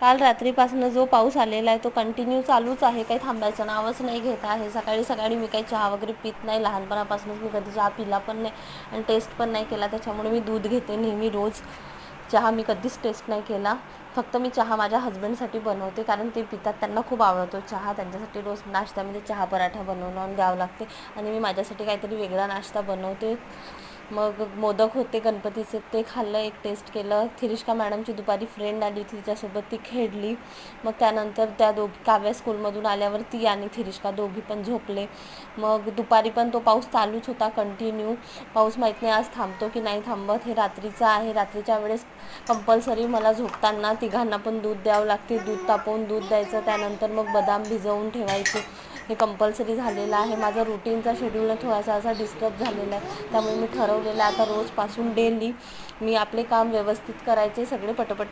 काल रात्रीपासून जो पाऊस आलेला आहे तो कंटिन्यू चालूच आहे, काही थांबायचं नावच नाही घेत आहे. सकाळी सकाळी मी काही चहा वगैरे पित नाही, लहानपणापासूनच मी कधी चहा पिला पण नाही आणि टेस्ट पण नाही केला. त्याच्यामुळे मी दूध घेते नेहमी रोज. चहा मी कधीच टेस्ट नाही केला. फक्त मी चहा माझ्या हस्बंडसाठी बनवते, कारण ते पितात, त्यांना खूप आवडतो चहा. त्यांच्यासाठी रोज नाश्त्यामध्ये चहा पराठा बनवून द्यावं लागते आणि मी माझ्यासाठी काहीतरी वेगळा नाश्ता बनवते. मग मोदक होते गणपतीचे, ते खाल्लं, एक टेस्ट केलं. थिरिष्का मॅडमची दुपारी फ्रेंड आली होती, तिच्यासोबत ती खेळली. मग त्यानंतर त्या काव्या स्कूलमधून आल्यावर ती आणि थिरिष्का दोघी पण झोपले. मग दुपारी पण तो पाऊस चालूच होता कंटिन्यू. पाऊस माहीत नाही आज थांबतो की नाही थांबत. हे रात्रीचं आहे. रात्रीच्या वेळेस कंपल्सरी मला झोपताना तिघांना पण दूध द्यावं लागते. दूध तापवून दूध द्यायचं, त्यानंतर मग बदाम भिजवून ठेवायचे. हे कंपल्सरी झालेलं आहे. माझा रुटीनचा शेड्यूल थोडासा असा डिस्टर्ब झालेला आहे. त्यामुळे मी ठरवलेलं आहे आता रोजपासून डेली मी आपले काम व्यवस्थित करायचे, सगळे पटपट